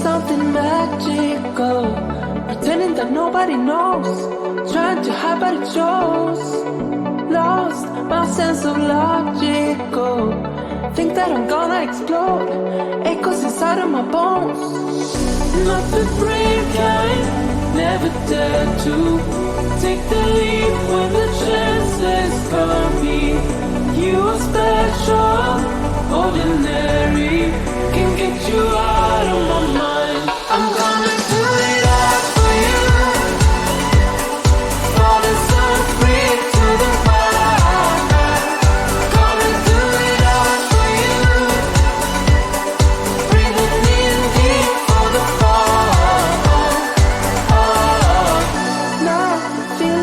something magical, pretending that nobody knows, trying to hide but it shows. Lost my sense of logical, think that I'm gonna explode, echoes inside of my bones. Not the brave kind, never dare to take the leap when the chances come me. You are special, ordinary, can get you out of my mind. I'm gonna do it all for you, falling so free to the wild. Gonna do it all for you, breathing in deep for the fall. Now I feel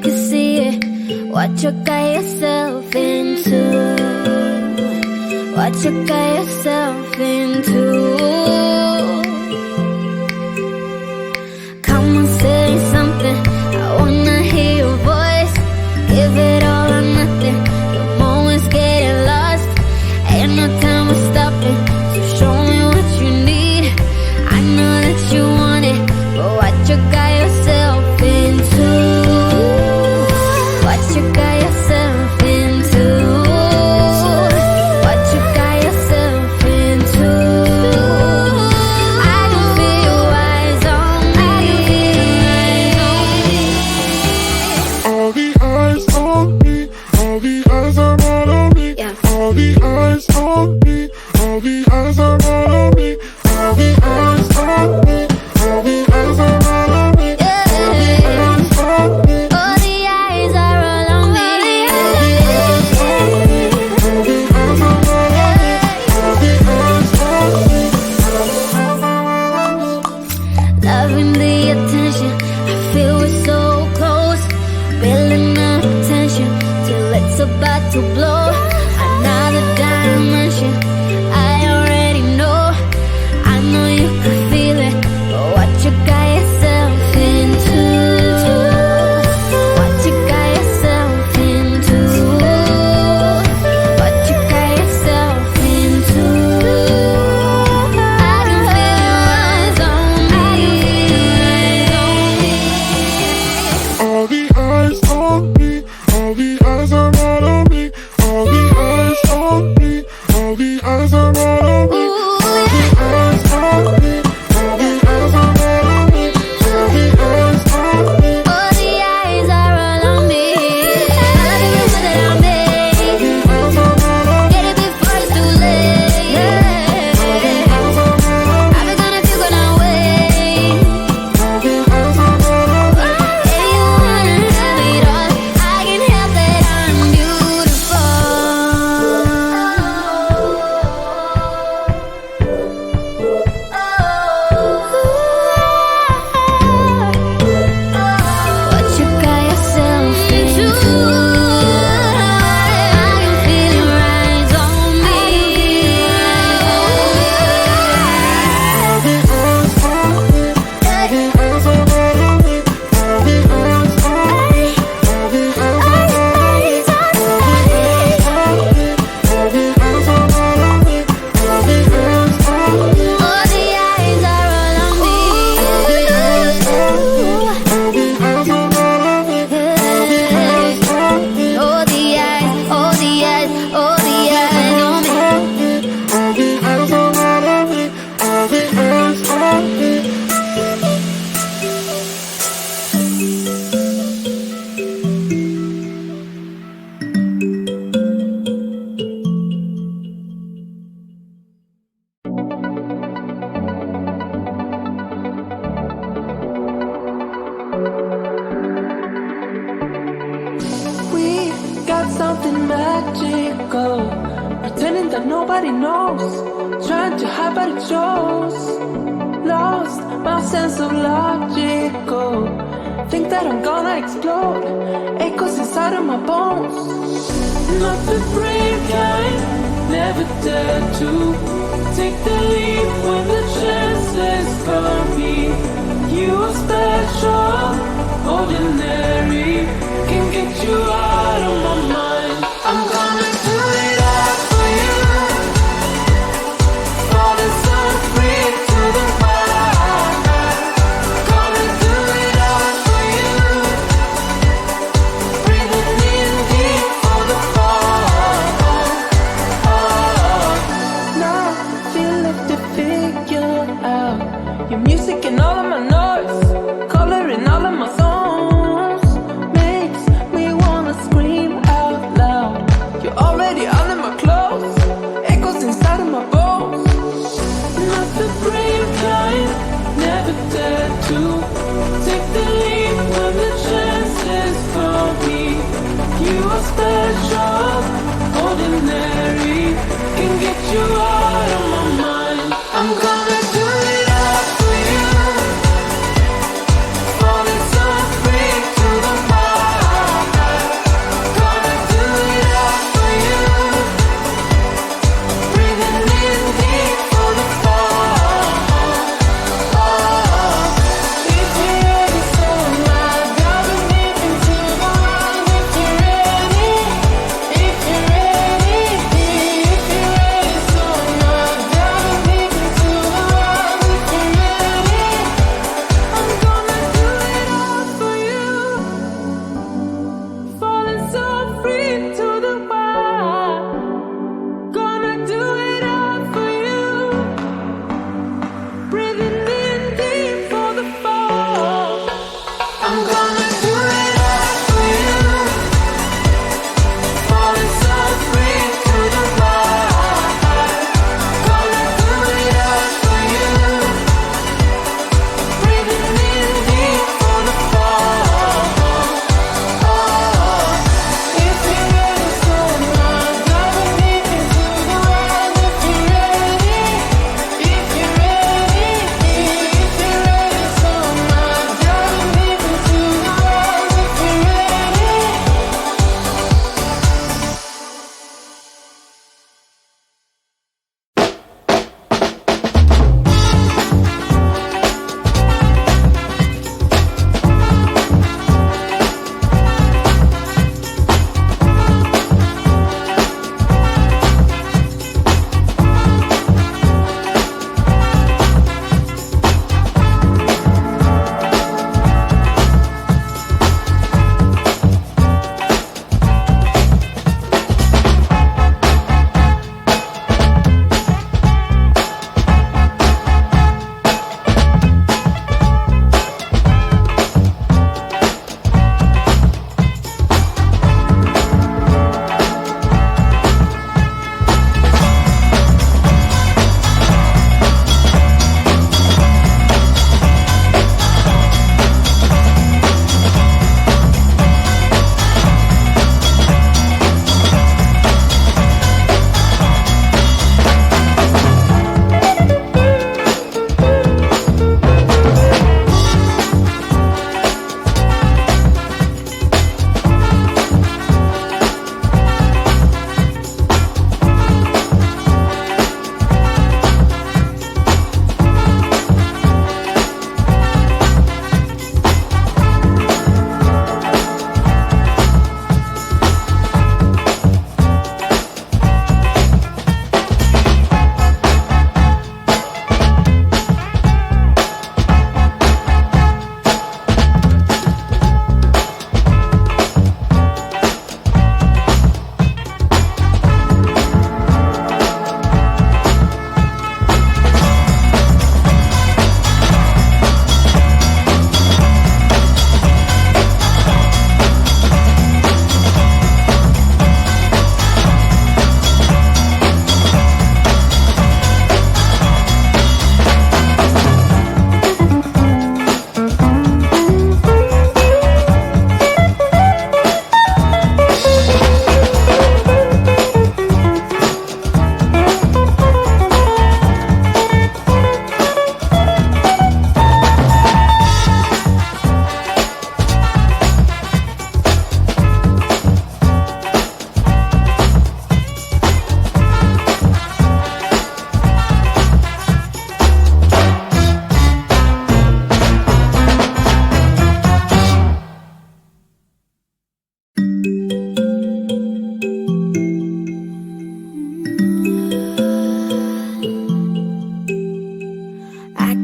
can see it. What you got yourself into? What you got yourself into? Come on, say something. I wanna hear your voice. Give it all or nothing. The moment's getting lost. Ain't no time for stopping. So show me what you need. I know that you want it, but what you got yourself into? What you got yourself into? What you got yourself into? I can feel your eyes on me. All the eyes on me, all the eyes are all on me. Yeah. All the eyes on me, all the eyes are all on me. All the eyes on me, all the eyes are all on me. Yeah. All the eyes on me. All the eyes are all on me. Loving the attention, I feel we're so close. Building up tension till it's about to blow. Another dimension, I already know. I know you can feel it, but what you got yourself into? What you got yourself into? What you got yourself into? I can feel your eyes on me. All the eyes on me, all the eyes are all on me. All the eyes on me, all the eyes are all on me. All the eyes on me, all the eyes are all on me. All the eyes on me. All the eyes are all on me. I love the rumor that I made. Get it before it's too late. I've been gonna feel when I wait. If you wanna have it all, I can help that I'm beautiful. What you got yourself into? I can feel your eyes on me. All the eyes are all on me. All the eyes, all the eyes, all the eyes on me. All the eyes are all on me. All the eyes on me. We got something magical, pretending that nobody knows, trying to hide but it shows. Lost my sense of logical, think that I'm gonna explode, echoes inside of my bones. Not the brave kind, never dare to take the leap when the chances come me. You are special, ordinary, can get you out of my mind. I'm gonna do it all for you. Falling so free to the wild. Gonna do it all for you. Breathing in deep for the fall. Now feel left to figure out your music and all of my noise, coloring all of my songs, makes me wanna scream out loud. You're already under my clothes, echoes inside of my bones. Not the brave kind, never dare to take the leap when the chances come me. You are special, ordinary, can get you out of my mind. I'm gonna do it all for you. Falling so free to the wild.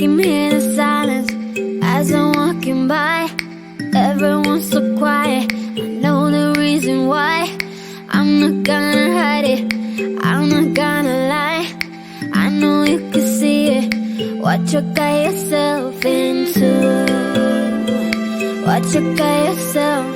can hear the silence as I'm walking by. Everyone's so quiet, I know the reason why. I'm not gonna hide it, I'm not gonna lie. I know you can see it, what you got yourself into. What you got yourself